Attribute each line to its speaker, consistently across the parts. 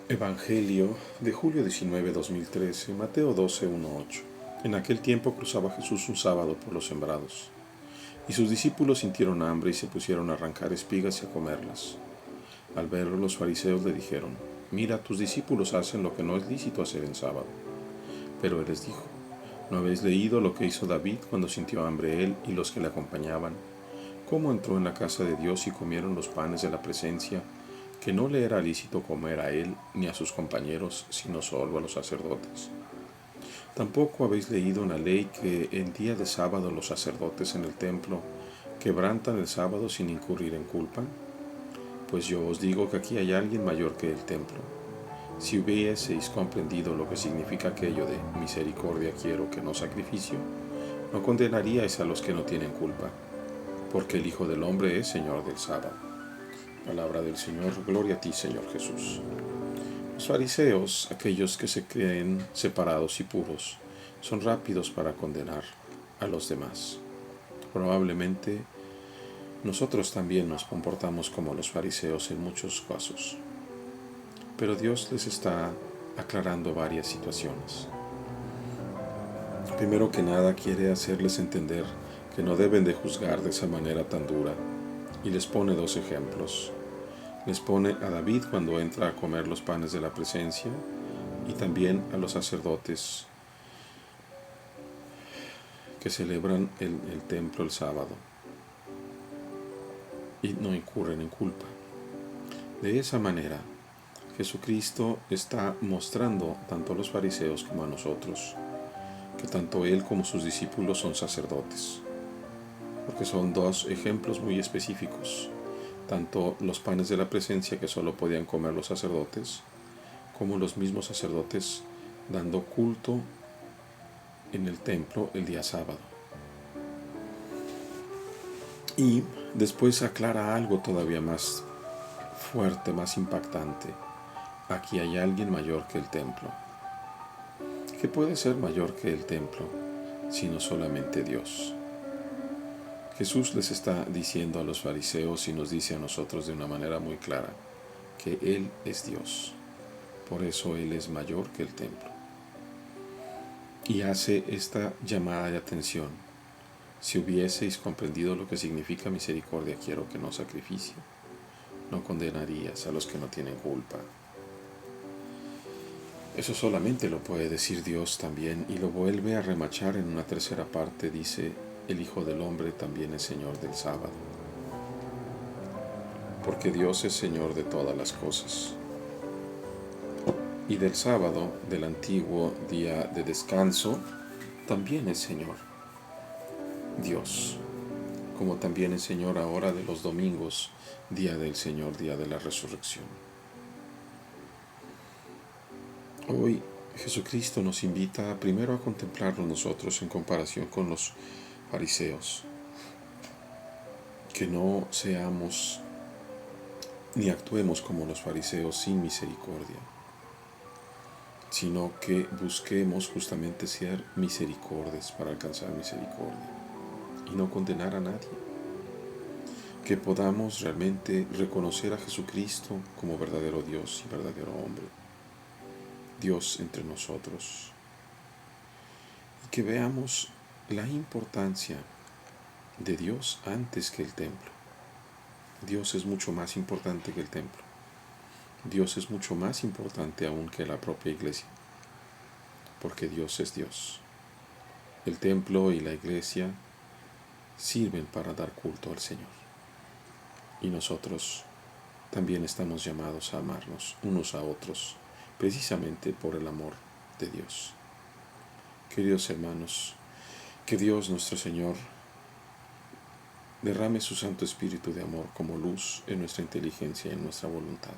Speaker 1: Evangelio de julio 19, 2013, Mateo 12, 1-8. En aquel tiempo cruzaba Jesús un sábado por los sembrados, y sus discípulos sintieron hambre y se pusieron a arrancar espigas y a comerlas. Al verlo, los fariseos le dijeron: Mira, tus discípulos hacen lo que no es lícito hacer en sábado. Pero él les dijo: ¿No habéis leído lo que hizo David cuando sintió hambre él y los que le acompañaban? ¿Cómo entró en la casa de Dios y comieron los panes de la presencia, que no le era lícito comer a él ni a sus compañeros, sino solo a los sacerdotes? ¿Tampoco habéis leído en la ley que en día de sábado los sacerdotes en el templo quebrantan el sábado sin incurrir en culpa? Pues yo os digo que aquí hay alguien mayor que el templo. Si hubieseis comprendido lo que significa aquello de misericordia quiero que no sacrificio, no condenaríais a los que no tienen culpa, porque el Hijo del Hombre es Señor del sábado. Palabra del Señor, gloria a ti, Señor Jesús. Los fariseos, aquellos que se creen separados y puros, son rápidos para condenar a los demás. Probablemente nosotros también nos comportamos como los fariseos en muchos casos. Pero Dios les está aclarando varias situaciones. Primero que nada, quiere hacerles entender que no deben de juzgar de esa manera tan dura, y les pone dos ejemplos. Les pone a David cuando entra a comer los panes de la presencia, y también a los sacerdotes que celebran el templo el sábado y no incurren en culpa. De esa manera, Jesucristo está mostrando tanto a los fariseos como a nosotros que tanto Él como sus discípulos son sacerdotes, porque son dos ejemplos muy específicos, tanto los panes de la presencia que solo podían comer los sacerdotes, como los mismos sacerdotes dando culto en el templo el día sábado. Y después aclara algo todavía más fuerte, más impactante. Aquí hay alguien mayor que el templo. ¿Qué puede ser mayor que el templo, sino solamente Dios? Jesús les está diciendo a los fariseos y nos dice a nosotros de una manera muy clara que Él es Dios. Por eso Él es mayor que el templo. Y hace esta llamada de atención. Si hubieseis comprendido lo que significa misericordia quiero que no sacrificie, no condenarías a los que no tienen culpa. Eso solamente lo puede decir Dios también, y lo vuelve a remachar en una tercera parte. Dice: el Hijo del Hombre también es Señor del sábado, porque Dios es Señor de todas las cosas. Y del sábado, del antiguo día de descanso, también es Señor Dios, como también es Señor ahora de los domingos, día del Señor, día de la resurrección. Hoy Jesucristo nos invita primero a contemplarnos nosotros en comparación con los fariseos, que no seamos ni actuemos como los fariseos sin misericordia, sino que busquemos justamente ser misericordias para alcanzar misericordia y no condenar a nadie. Que podamos realmente reconocer a Jesucristo como verdadero Dios y verdadero hombre, Dios entre nosotros, y que veamos la importancia de Dios antes que el templo. Dios es mucho más importante que el templo. Dios es mucho más importante aún que la propia iglesia, porque Dios es Dios. El templo y la iglesia sirven para dar culto al Señor. Y nosotros también estamos llamados a amarnos unos a otros, precisamente por el amor de Dios. Queridos hermanos, que Dios nuestro Señor derrame su Santo Espíritu de amor como luz en nuestra inteligencia y en nuestra voluntad,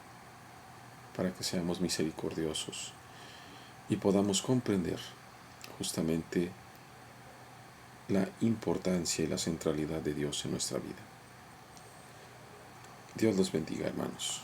Speaker 1: para que seamos misericordiosos y podamos comprender justamente la importancia y la centralidad de Dios en nuestra vida. Dios los bendiga, hermanos.